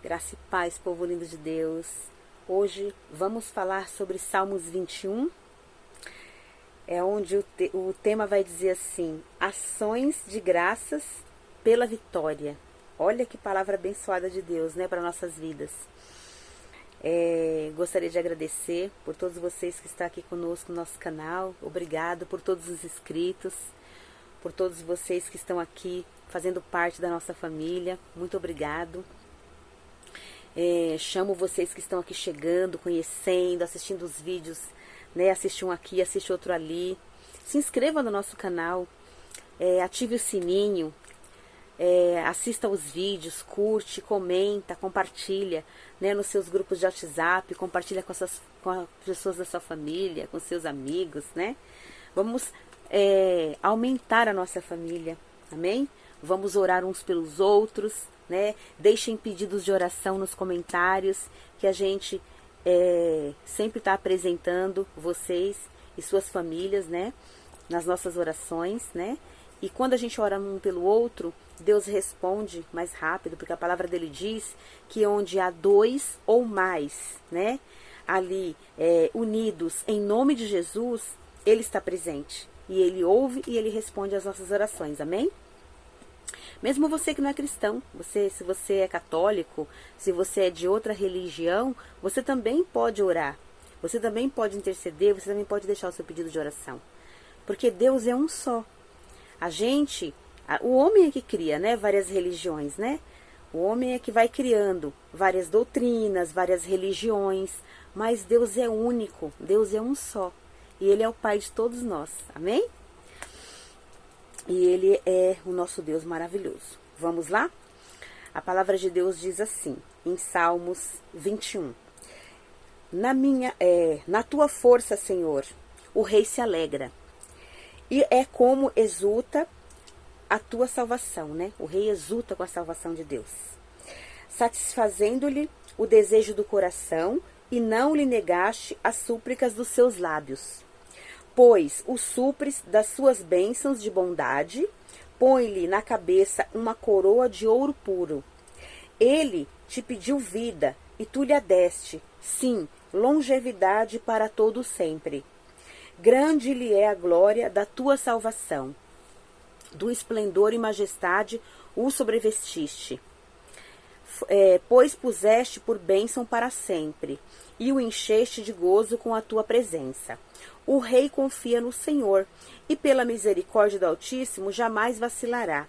Graça e paz, povo lindo de Deus. Hoje vamos falar sobre Salmos 21, onde o tema vai dizer assim: ações de graças pela vitória. Olha que palavra abençoada de Deus, né, para nossas vidas. Gostaria de agradecer por todos vocês que estão aqui conosco no nosso canal. Obrigado por todos os inscritos, por todos vocês que estão aqui fazendo parte da nossa família. Muito obrigado. Chamo vocês que estão aqui chegando, conhecendo, assistindo os vídeos, né? Assiste um aqui, assiste outro ali. Se inscreva no nosso canal, ative o sininho, assista os vídeos, curte, comenta, compartilha, né, nos seus grupos de WhatsApp, compartilha com as pessoas da sua família, com seus amigos, né? Vamos aumentar a nossa família, amém? Vamos orar uns pelos outros, né? Deixem pedidos de oração nos comentários, que a gente sempre está apresentando vocês e suas famílias, né? Nas nossas orações, né? E quando a gente ora um pelo outro, Deus responde mais rápido, porque a palavra dele diz que onde há dois ou mais, né? Ali unidos em nome de Jesus, ele está presente. E ele ouve e ele responde às nossas orações, amém? Mesmo você que não é cristão, se você é católico, se você é de outra religião, você também pode orar. Você também pode interceder, você também pode deixar o seu pedido de oração. Porque Deus é um só. O homem é que cria, né, várias religiões, né? O homem é que vai criando várias doutrinas, várias religiões, mas Deus é único, Deus é um só. E Ele é o Pai de todos nós, amém? E Ele é o nosso Deus maravilhoso. Vamos lá? A palavra de Deus diz assim, em Salmos 21. Na tua força, Senhor, o rei se alegra. E é como exulta a tua salvação, né? O rei exulta com a salvação de Deus. Satisfazendo-lhe o desejo do coração e não lhe negaste as súplicas dos seus lábios. Pois o supres das suas bênçãos de bondade, põe-lhe na cabeça uma coroa de ouro puro. Ele te pediu vida, e tu lhe a deste, sim, longevidade para todo sempre. Grande lhe é a glória da tua salvação. Do esplendor e majestade o sobrevestiste. Pois puseste por bênção para sempre, e o encheste de gozo com a tua presença. O rei confia no Senhor, e pela misericórdia do Altíssimo jamais vacilará.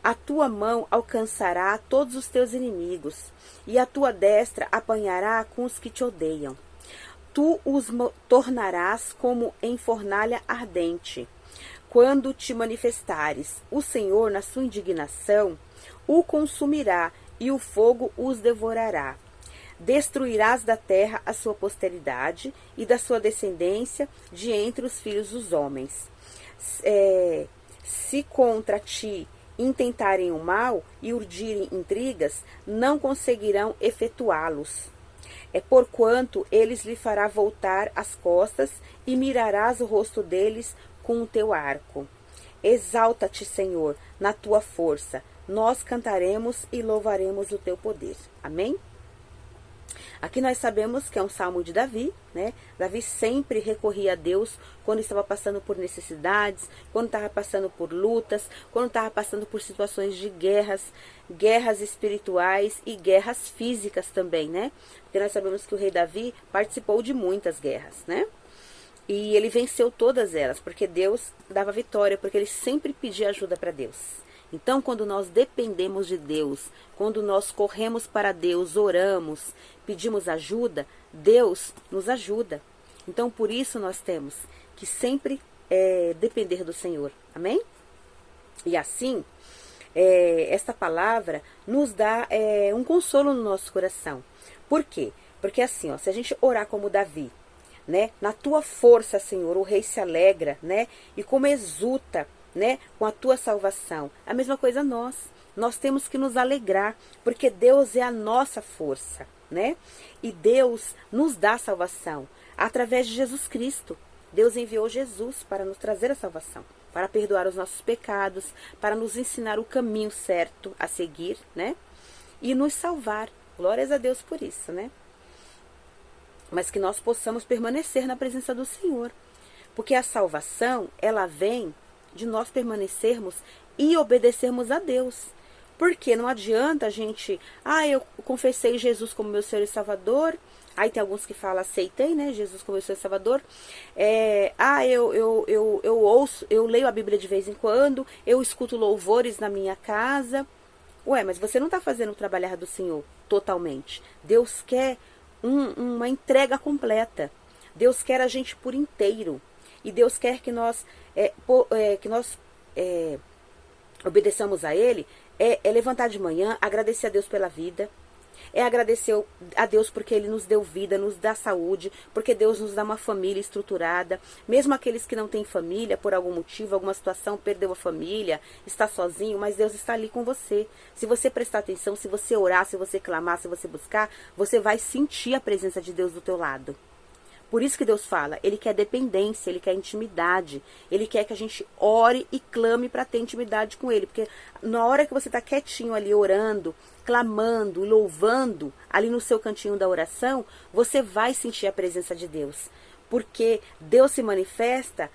A tua mão alcançará todos os teus inimigos, e a tua destra apanhará com os que te odeiam. Tu os tornarás como em fornalha ardente. Quando te manifestares, o Senhor, na sua indignação, o consumirá, e o fogo os devorará. Destruirás da terra a sua posteridade e da sua descendência de entre os filhos dos homens. Se contra ti intentarem o mal e urdirem intrigas, não conseguirão efetuá-los. Porquanto eles lhe fará voltar as costas e mirarás o rosto deles com o teu arco. Exalta-te, Senhor, na tua força. Nós cantaremos e louvaremos o teu poder. Amém? Aqui nós sabemos que é um salmo de Davi, né? Davi sempre recorria a Deus quando estava passando por necessidades, quando estava passando por lutas, quando estava passando por situações de guerras espirituais e guerras físicas também, né? Porque nós sabemos que o rei Davi participou de muitas guerras, né? E ele venceu todas elas, porque Deus dava vitória, porque ele sempre pedia ajuda para Deus. Então, quando nós dependemos de Deus, quando nós corremos para Deus, oramos, pedimos ajuda, Deus nos ajuda. Então, por isso nós temos que sempre depender do Senhor. Amém? E assim, esta palavra nos dá um consolo no nosso coração. Por quê? Porque assim, ó, se a gente orar como Davi, né? Na tua força, Senhor, o rei se alegra, né? E como exulta, né, com a tua salvação. A mesma coisa nós temos que nos alegrar, porque Deus é a nossa força, né? E Deus nos dá salvação através de Jesus Cristo. Deus enviou Jesus para nos trazer a salvação, para perdoar os nossos pecados, para nos ensinar o caminho certo a seguir, né? E nos salvar. Glórias a Deus por isso, né? Mas que nós possamos permanecer na presença do Senhor. Porque a salvação, ela vem de nós permanecermos e obedecermos a Deus. Porque não adianta a gente, eu confessei Jesus como meu Senhor e Salvador. Aí tem alguns que falam, aceitei, né, Jesus como meu Senhor e Salvador. Eu ouço, eu leio a Bíblia de vez em quando, eu escuto louvores na minha casa. Ué, mas você não está fazendo o trabalhar do Senhor totalmente. Deus quer uma entrega completa. Deus quer a gente por inteiro. E Deus quer que nós obedeçamos a Ele. É levantar de manhã, agradecer a Deus pela vida. É agradecer a Deus porque Ele nos deu vida, nos dá saúde, porque Deus nos dá uma família estruturada. Mesmo aqueles que não têm família, por algum motivo, alguma situação, perdeu a família, está sozinho, mas Deus está ali com você. Se você prestar atenção, se você orar, se você clamar, se você buscar, você vai sentir a presença de Deus do teu lado. Por isso que Deus fala, Ele quer dependência, Ele quer intimidade. Ele quer que a gente ore e clame para ter intimidade com Ele. Porque na hora que você está quietinho ali orando, clamando, louvando, ali no seu cantinho da oração, você vai sentir a presença de Deus. Porque Deus se manifesta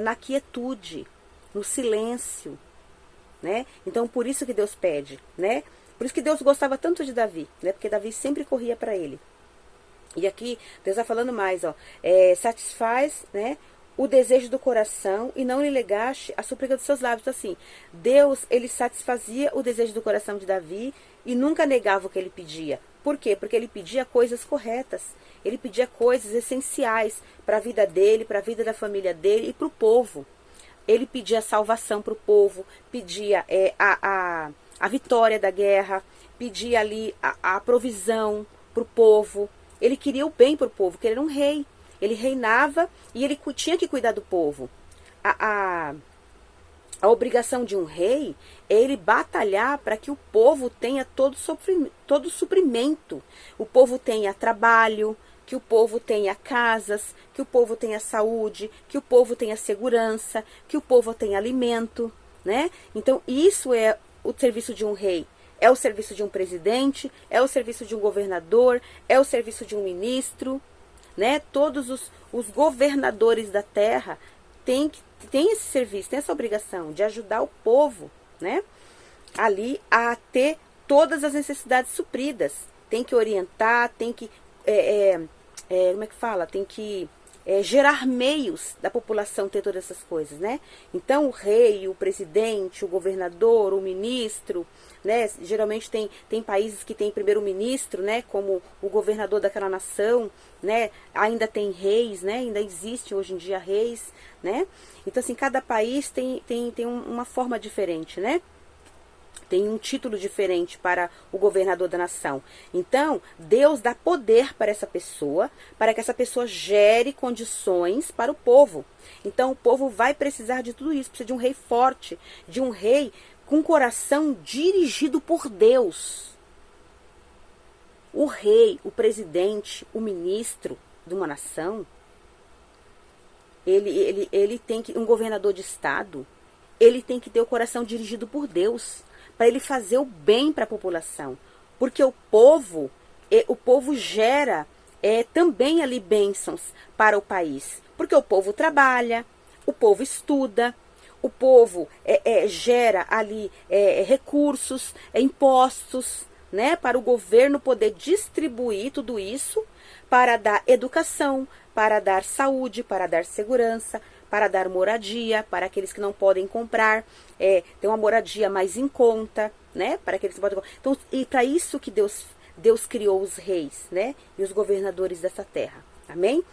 na quietude, no silêncio, né? Então por isso que Deus pede, né? Por isso que Deus gostava tanto de Davi, né? Porque Davi sempre corria para Ele. E aqui, Deus está falando mais, satisfaz, né, o desejo do coração e não lhe negaste a súplica dos seus lábios. Então, assim, Deus, Ele satisfazia o desejo do coração de Davi e nunca negava o que ele pedia. Por quê? Porque ele pedia coisas corretas. Ele pedia coisas essenciais para a vida dele, para a vida da família dele e para o povo. Ele pedia salvação para o povo, pedia a vitória da guerra, pedia ali a provisão para o povo. Ele queria o bem para o povo, porque ele era um rei. Ele reinava e ele tinha que cuidar do povo. A obrigação de um rei é ele batalhar para que o povo tenha todo suprimento. O povo tenha trabalho, que o povo tenha casas, que o povo tenha saúde, que o povo tenha segurança, que o povo tenha alimento, né? Então isso é o serviço de um rei. É o serviço de um presidente, é o serviço de um governador, é o serviço de um ministro, né? Todos os governadores da terra têm esse serviço, têm essa obrigação de ajudar o povo, né? Ali a ter todas as necessidades supridas. Tem que orientar, tem que, como é que fala? Tem que gerar meios da população ter todas essas coisas, né? Então o rei, o presidente, o governador, o ministro, né? Geralmente tem países que tem primeiro-ministro, né? Como o governador daquela nação, né? Ainda tem reis, né? Ainda existe hoje em dia reis, né? Então assim, cada país tem uma forma diferente, né? Tem um título diferente para o governador da nação. Então, Deus dá poder para essa pessoa, para que essa pessoa gere condições para o povo. Então, o povo vai precisar de tudo isso. Precisa de um rei forte, de um rei com coração dirigido por Deus. O rei, o presidente, o ministro de uma nação, ele tem que, um governador de estado, ele tem que ter o coração dirigido por Deus, para ele fazer o bem para a população. Porque o povo gera também ali bênçãos para o país. Porque o povo trabalha, o povo estuda, o povo gera ali recursos, impostos, né, para o governo poder distribuir tudo isso para dar educação, para dar saúde, para dar segurança, para dar moradia, para aqueles que não podem comprar, ter uma moradia mais em conta, né? Para aqueles que podem comprar. Então, e para isso que Deus criou os reis, né? E os governadores dessa terra. Amém?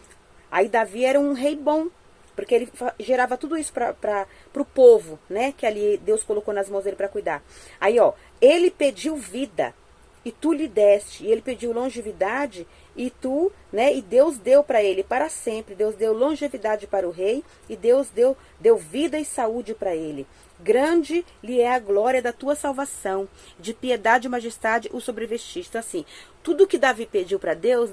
Aí Davi era um rei bom, porque ele gerava tudo isso para o povo, né? Que ali Deus colocou nas mãos dele para cuidar. Aí, ele pediu vida e tu lhe deste. E ele pediu longevidade e tu, né? E Deus deu para ele para sempre. Deus deu longevidade para o rei e Deus deu vida e saúde para ele. Grande lhe é a glória da tua salvação, de piedade e majestade o sobrevestiste. Então, assim, tudo que Davi pediu para Deus,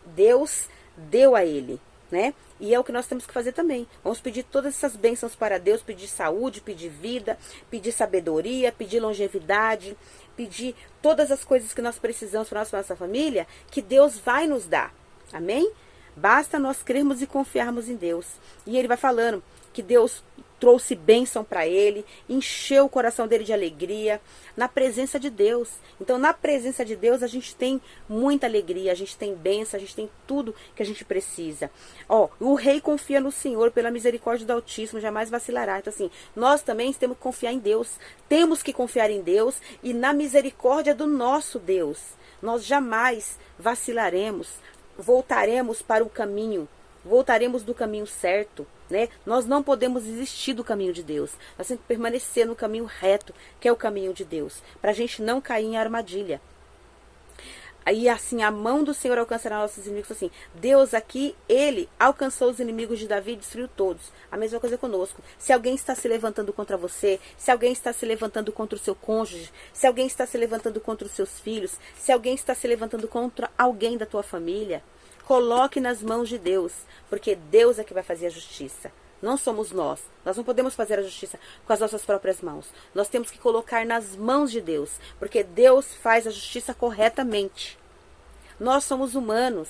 Deus deu a ele, né? E é o que nós temos que fazer também. Vamos pedir todas essas bênçãos para Deus, pedir saúde, pedir vida, pedir sabedoria, pedir longevidade, pedir todas as coisas que nós precisamos para a nossa família, que Deus vai nos dar. Amém? Basta nós crermos e confiarmos em Deus. E ele vai falando que Deus trouxe bênção para ele, encheu o coração dele de alegria, na presença de Deus. Então, na presença de Deus, a gente tem muita alegria, a gente tem bênção, a gente tem tudo que a gente precisa. Ó, o rei confia no Senhor, pela misericórdia do Altíssimo, jamais vacilará. Então, assim, nós também temos que confiar em Deus. Temos que confiar em Deus e na misericórdia do nosso Deus. Nós jamais vacilaremos, voltaremos para o caminho, voltaremos do caminho certo, né? Nós não podemos desistir do caminho de Deus. Nós temos que permanecer no caminho reto, que é o caminho de Deus, para a gente não cair em armadilha. Aí assim, a mão do Senhor alcançará nossos inimigos. Assim, Deus aqui, ele alcançou os inimigos de Davi e destruiu todos. A mesma coisa conosco. Se alguém está se levantando contra você, se alguém está se levantando contra o seu cônjuge, se alguém está se levantando contra os seus filhos, se alguém está se levantando contra alguém da tua família, coloque nas mãos de Deus, porque Deus é que vai fazer a justiça. Não somos nós. Nós não podemos fazer a justiça com as nossas próprias mãos. Nós temos que colocar nas mãos de Deus, porque Deus faz a justiça corretamente. Nós somos humanos.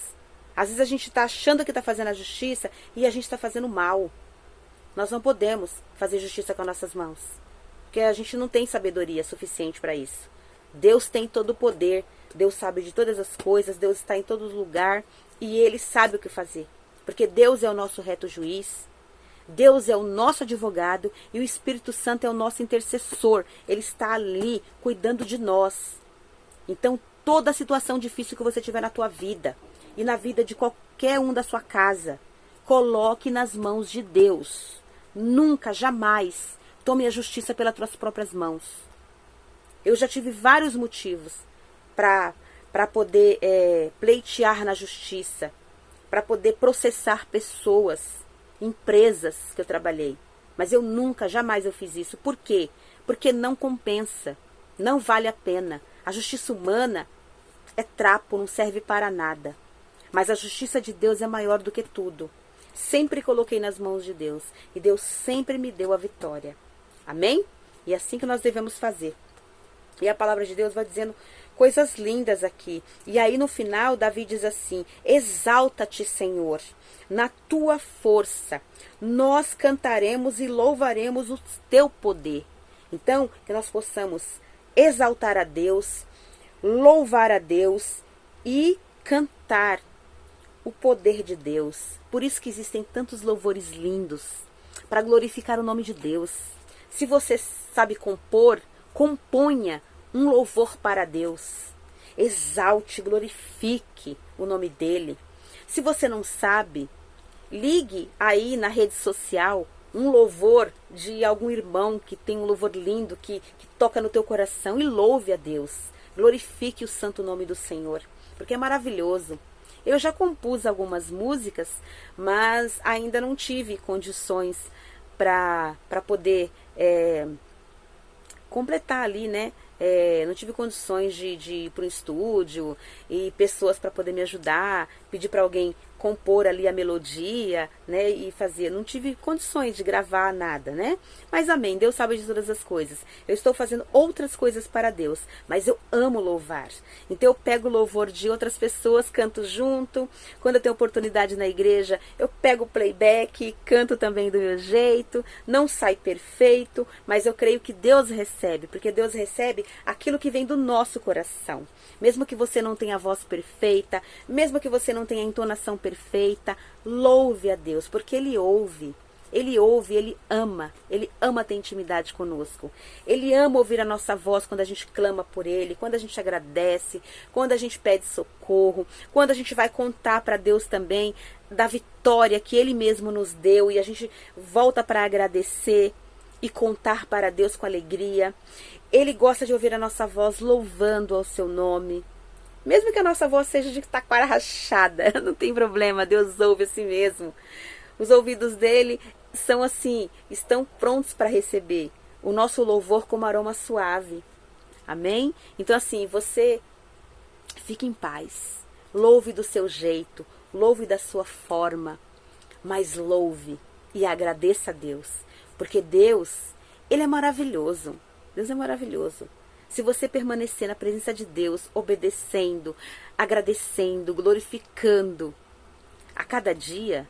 Às vezes a gente está achando que está fazendo a justiça e a gente está fazendo mal. Nós não podemos fazer justiça com as nossas mãos, porque a gente não tem sabedoria suficiente para isso. Deus tem todo o poder, Deus sabe de todas as coisas, Deus está em todo lugar e Ele sabe o que fazer. Porque Deus é o nosso reto juiz, Deus é o nosso advogado e o Espírito Santo é o nosso intercessor. Ele está ali cuidando de nós. Então, toda situação difícil que você tiver na tua vida e na vida de qualquer um da sua casa, coloque nas mãos de Deus. Nunca, jamais tome a justiça pelas tuas próprias mãos. Eu já tive vários motivos para poder pleitear na justiça, para poder processar pessoas, empresas que eu trabalhei. Mas eu nunca, jamais eu fiz isso. Por quê? Porque não compensa, não vale a pena. A justiça humana é trapo, não serve para nada. Mas a justiça de Deus é maior do que tudo. Sempre coloquei nas mãos de Deus e Deus sempre me deu a vitória. Amém? E é assim que nós devemos fazer. E a palavra de Deus vai dizendo coisas lindas aqui. E aí no final Davi diz assim: exalta-te, Senhor, na tua força. Nós cantaremos e louvaremos o teu poder. Então, que nós possamos exaltar a Deus, louvar a Deus e cantar o poder de Deus. Por isso que existem tantos louvores lindos, para glorificar o nome de Deus. Se você sabe compor, componha um louvor para Deus. Exalte, glorifique o nome dele. Se você não sabe, ligue aí na rede social um louvor de algum irmão que tem um louvor lindo, que toca no teu coração, e louve a Deus. Glorifique o santo nome do Senhor, porque é maravilhoso. Eu já compus algumas músicas, mas ainda não tive condições para poder completar ali, né? Não tive condições de ir para um estúdio e pessoas para poder me ajudar, pedir para alguém compor ali a melodia, né, e fazer. Não tive condições de gravar nada, né? Mas amém, Deus sabe de todas as coisas. Eu estou fazendo outras coisas para Deus, mas eu amo louvar. Então eu pego o louvor de outras pessoas, canto junto. Quando eu tenho oportunidade na igreja, eu pego o playback, canto também do meu jeito. Não sai perfeito, mas eu creio que Deus recebe, porque Deus recebe aquilo que vem do nosso coração. Mesmo que você não tenha a voz perfeita, mesmo que você não tenha a entonação perfeita, louve a Deus, porque Ele ouve, Ele ama ter intimidade conosco. Ele ama ouvir a nossa voz quando a gente clama por Ele, quando a gente agradece, quando a gente pede socorro, quando a gente vai contar para Deus também da vitória que Ele mesmo nos deu e a gente volta para agradecer e contar para Deus com alegria. Ele gosta de ouvir a nossa voz louvando ao seu nome. Mesmo que a nossa voz seja de taquara rachada, não tem problema, Deus ouve assim mesmo. Os ouvidos dele são assim, estão prontos para receber o nosso louvor como aroma suave. Amém? Então assim, você fique em paz. Louve do seu jeito, louve da sua forma, mas louve e agradeça a Deus. Porque Deus, Ele é maravilhoso. Deus é maravilhoso. Se você permanecer na presença de Deus, obedecendo, agradecendo, glorificando a cada dia,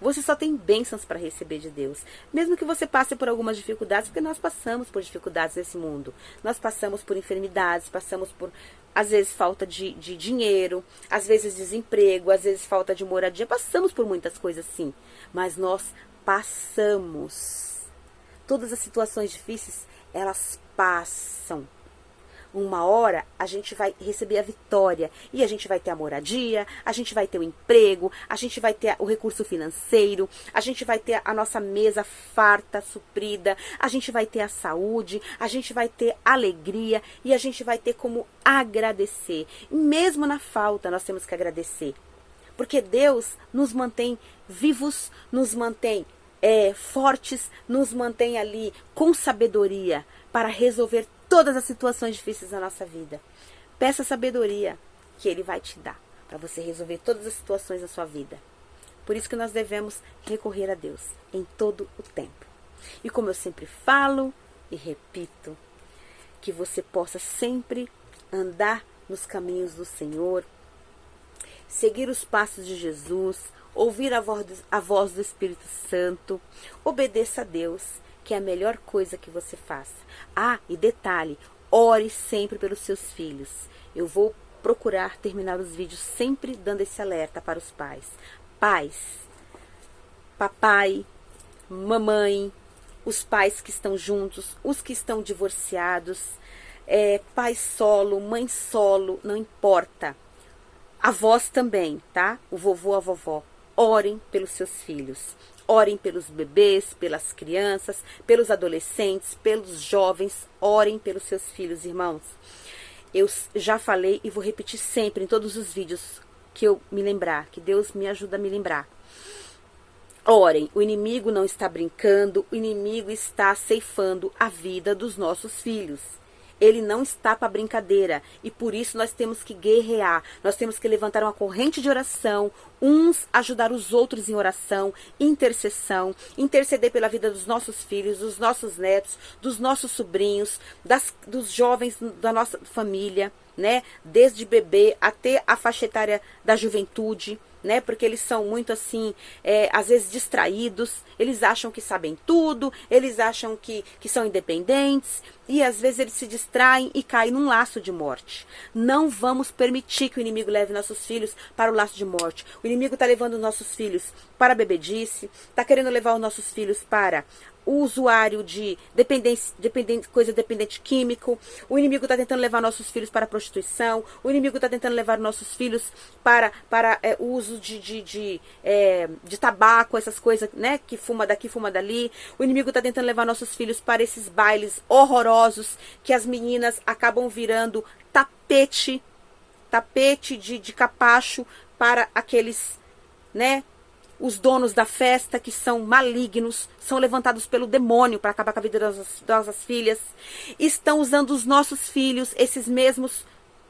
você só tem bênçãos para receber de Deus. Mesmo que você passe por algumas dificuldades, porque nós passamos por dificuldades nesse mundo. Nós passamos por enfermidades, passamos por, às vezes, falta de dinheiro, às vezes desemprego, às vezes falta de moradia. Passamos por muitas coisas, sim. Mas nós passamos. Todas as situações difíceis, elas passam. Uma hora a gente vai receber a vitória e a gente vai ter a moradia, a gente vai ter o emprego, a gente vai ter o recurso financeiro, a gente vai ter a nossa mesa farta, suprida, a gente vai ter a saúde, a gente vai ter alegria e a gente vai ter como agradecer. E mesmo na falta nós temos que agradecer, porque Deus nos mantém vivos, nos mantém fortes, nos mantém ali com sabedoria para resolver todas as situações difíceis da nossa vida. Peça sabedoria que Ele vai te dar para você resolver todas as situações da sua vida. Por isso que nós devemos recorrer a Deus em todo o tempo. E como eu sempre falo e repito, que você possa sempre andar nos caminhos do Senhor, seguir os passos de Jesus, ouvir a voz do Espírito Santo, obedeça a Deus, que é a melhor coisa que você faça. Ah, e detalhe, ore sempre pelos seus filhos. Eu vou procurar terminar os vídeos sempre dando esse alerta para os pais. Pais, papai, mamãe, os pais que estão juntos, os que estão divorciados, pai solo, mãe solo, não importa. Avós também, tá? O vovô, a vovó. Orem pelos seus filhos. Orem pelos bebês, pelas crianças, pelos adolescentes, pelos jovens. Orem pelos seus filhos, irmãos. Eu já falei e vou repetir sempre em todos os vídeos que eu me lembrar, que Deus me ajuda a me lembrar. Orem, o inimigo não está brincando, o inimigo está ceifando a vida dos nossos filhos. Ele não está para brincadeira e por isso nós temos que guerrear, nós temos que levantar uma corrente de oração, uns ajudar os outros em oração, intercessão, interceder pela vida dos nossos filhos, dos nossos netos, dos nossos sobrinhos, dos jovens da nossa família, né? Desde bebê até a faixa etária da juventude, né? Porque eles são muito assim, às vezes distraídos, eles acham que sabem tudo, eles acham que são independentes e às vezes eles se distraem e caem num laço de morte. Não vamos permitir que o inimigo leve nossos filhos para o laço de morte. O inimigo está levando os nossos filhos para a bebedice, está querendo levar os nossos filhos para o usuário de coisa dependente químico. O inimigo está tentando levar nossos filhos para a prostituição. O inimigo está tentando levar nossos filhos para o uso de tabaco, essas coisas, né? Que fuma daqui, fuma dali. O inimigo está tentando levar nossos filhos para esses bailes horrorosos que as meninas acabam virando tapete de capacho para aqueles, né? Os donos da festa, que são malignos, são levantados pelo demônio para acabar com a vida das nossas filhas. Estão usando os nossos filhos, esses mesmos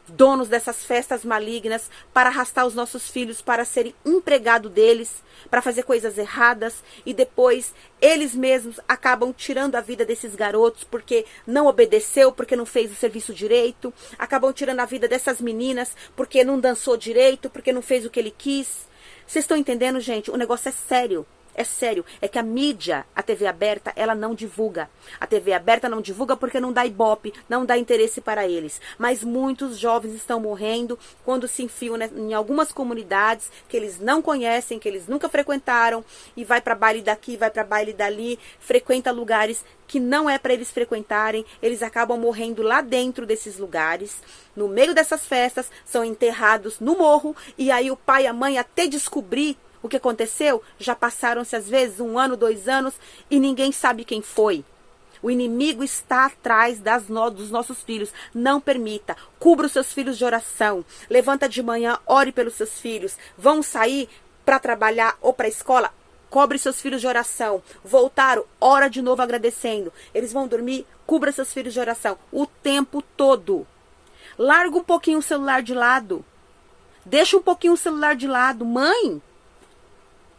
donos dessas festas malignas, para arrastar os nossos filhos para serem empregados deles, para fazer coisas erradas. E depois eles mesmos acabam tirando a vida desses garotos porque não obedeceu, porque não fez o serviço direito. Acabam tirando a vida dessas meninas porque não dançou direito, porque não fez o que ele quis. Vocês estão entendendo, gente? O negócio é sério. É sério. É que a mídia, a TV aberta, ela não divulga. A TV aberta não divulga porque não dá ibope, não dá interesse para eles. Mas muitos jovens estão morrendo quando se enfiam em algumas comunidades que eles não conhecem, que eles nunca frequentaram, e vai para baile daqui, vai para baile dali, frequenta lugares que não é para eles frequentarem. Eles acabam morrendo lá dentro desses lugares. No meio dessas festas, são enterrados no morro, e aí o pai e a mãe, até descobrir o que aconteceu, já passaram-se às vezes 1 ano, 2 anos, e ninguém sabe quem foi. O inimigo está atrás dos nossos filhos. Não permita. Cubra os seus filhos de oração. Levanta de manhã, ore pelos seus filhos. Vão sair para trabalhar ou para a escola? Cobre seus filhos de oração. Voltaram, ora de novo agradecendo. Eles vão dormir, cubra seus filhos de oração. O tempo todo. Larga um pouquinho o celular de lado. Deixa um pouquinho o celular de lado. Mãe,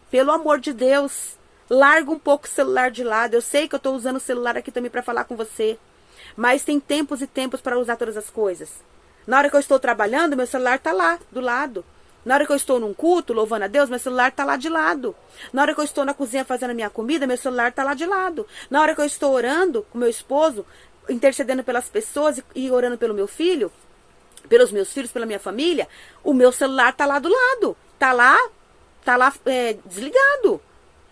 pelo amor de Deus, larga um pouco o celular de lado. Eu sei que eu estou usando o celular aqui também para falar com você. Mas tem tempos e tempos para usar todas as coisas. Na hora que eu estou trabalhando, meu celular está lá, do lado. Na hora que eu estou num culto, louvando a Deus, meu celular está lá de lado. Na hora que eu estou na cozinha fazendo a minha comida, meu celular está lá de lado. Na hora que eu estou orando com meu esposo, intercedendo pelas pessoas e orando pelo meu filho, pelos meus filhos, pela minha família, o meu celular está lá do lado. Está lá desligado.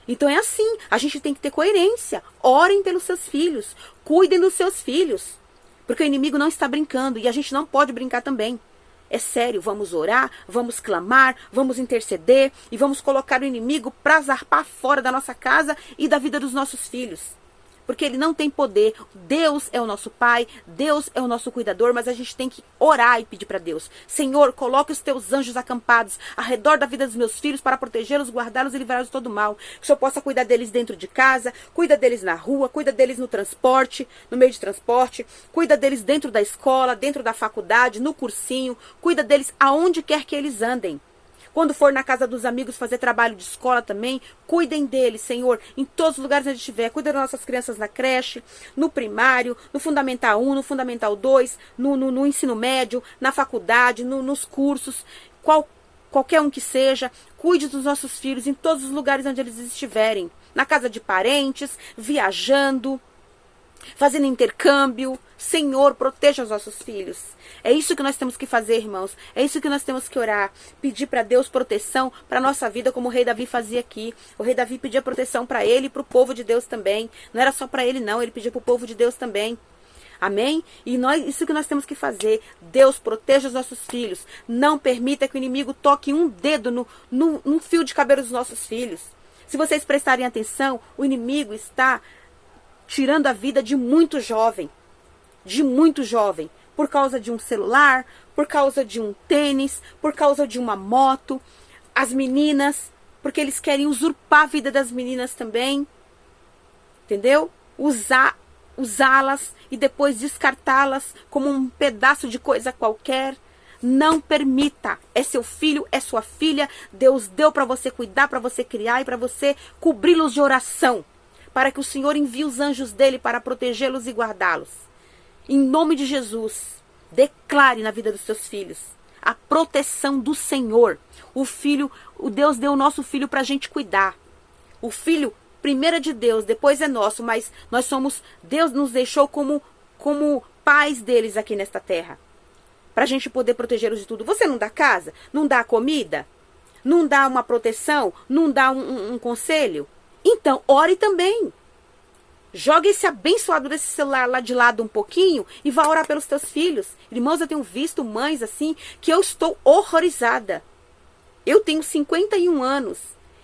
Então é assim, a gente tem que ter coerência. Orem pelos seus filhos, cuidem dos seus filhos. Porque o inimigo não está brincando e a gente não pode brincar também. É sério, vamos orar, vamos clamar, vamos interceder e vamos colocar o inimigo para zarpar fora da nossa casa e da vida dos nossos filhos. Porque ele não tem poder. Deus é o nosso Pai, Deus é o nosso cuidador, mas a gente tem que orar e pedir para Deus. Senhor, coloque os teus anjos acampados ao redor da vida dos meus filhos para protegê-los, guardá-los e livrá-los de todo mal. Que o Senhor possa cuidar deles dentro de casa, cuida deles na rua, cuida deles no transporte, no meio de transporte, cuida deles dentro da escola, dentro da faculdade, no cursinho, cuida deles aonde quer que eles andem. Quando for na casa dos amigos fazer trabalho de escola também, cuidem deles, Senhor, em todos os lugares onde estiver. Cuida das nossas crianças na creche, no primário, no Fundamental 1, no Fundamental 2, no ensino médio, na faculdade, nos cursos, qualquer um que seja. Cuide dos nossos filhos em todos os lugares onde eles estiverem. Na casa de parentes, viajando, fazendo intercâmbio. Senhor, proteja os nossos filhos. É isso que nós temos que fazer, irmãos. É isso que nós temos que orar. Pedir para Deus proteção para a nossa vida, como o rei Davi fazia aqui. O rei Davi pedia proteção para ele e para o povo de Deus também. Não era só para ele, não. Ele pedia para o povo de Deus também. Amém? E isso que nós temos que fazer. Deus, proteja os nossos filhos. Não permita que o inimigo toque um dedo no fio de cabelo dos nossos filhos. Se vocês prestarem atenção, o inimigo está tirando a vida de muito jovem. Por causa de um celular, por causa de um tênis, por causa de uma moto. As meninas, porque eles querem usurpar a vida das meninas também. Entendeu? Usá-las e depois descartá-las como um pedaço de coisa qualquer. Não permita. É seu filho, é sua filha. Deus deu para você cuidar, para você criar e para você cobri-los de oração. Para que o Senhor envie os anjos dele para protegê-los e guardá-los. Em nome de Jesus, declare na vida dos seus filhos a proteção do Senhor. O Deus deu o nosso filho para a gente cuidar. O filho, primeiro é de Deus, depois é nosso, mas Deus nos deixou como pais deles aqui nesta terra. Para a gente poder protegê-los de tudo. Você não dá casa? Não dá comida? Não dá uma proteção? Não dá um conselho? Então, ore também. Jogue esse abençoado desse celular lá de lado um pouquinho e vá orar pelos teus filhos. Irmãos, eu tenho visto mães assim que eu estou horrorizada. Eu tenho 51 anos.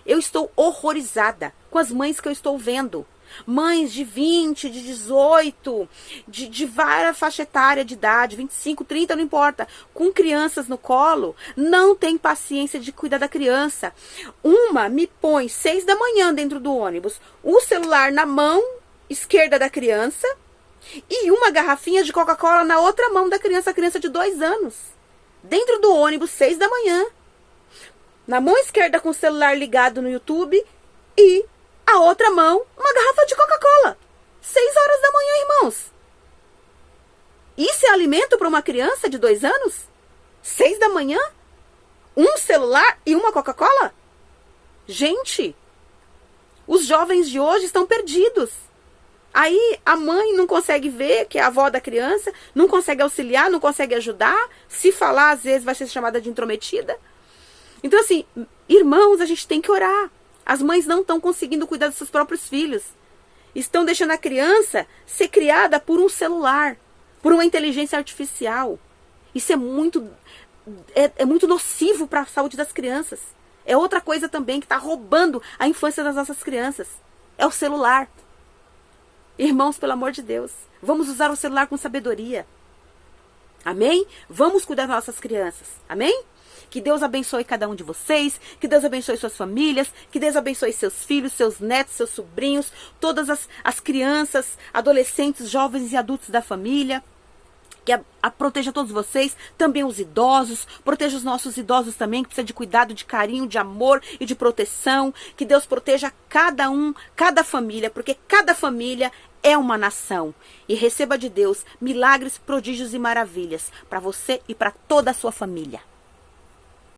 Eu estou horrorizada com as mães que eu estou vendo. Mães de 20, de 18, de várias faixa etária de idade, 25, 30, não importa. Com crianças no colo, não tem paciência de cuidar da criança. Uma me põe 6 da manhã dentro do ônibus, o celular na mão esquerda da criança e uma garrafinha de Coca-Cola na outra mão da criança, a criança de 2 anos. Dentro do ônibus, 6 da manhã. Na mão esquerda com o celular ligado no YouTube e a outra mão, uma garrafa de Coca-Cola. 6 horas da manhã, irmãos. Isso é alimento para uma criança de 2 anos? 6 da manhã? Um celular e uma Coca-Cola? Gente, os jovens de hoje estão perdidos. Aí a mãe não consegue ver, que é a avó da criança, não consegue auxiliar, não consegue ajudar. Se falar, às vezes vai ser chamada de intrometida. Então assim, irmãos, a gente tem que orar. As mães não estão conseguindo cuidar dos seus próprios filhos. Estão deixando a criança ser criada por um celular, por uma inteligência artificial. Isso é muito nocivo para a saúde das crianças. É outra coisa também que está roubando a infância das nossas crianças. É o celular. Irmãos, pelo amor de Deus, vamos usar o celular com sabedoria. Amém? Vamos cuidar das nossas crianças. Amém? Que Deus abençoe cada um de vocês, que Deus abençoe suas famílias, que Deus abençoe seus filhos, seus netos, seus sobrinhos, todas as crianças, adolescentes, jovens e adultos da família. Que proteja todos vocês, também os idosos, proteja os nossos idosos também, que precisa de cuidado, de carinho, de amor e de proteção. Que Deus proteja cada um, cada família, porque cada família é uma nação. E receba de Deus milagres, prodígios e maravilhas para você e para toda a sua família.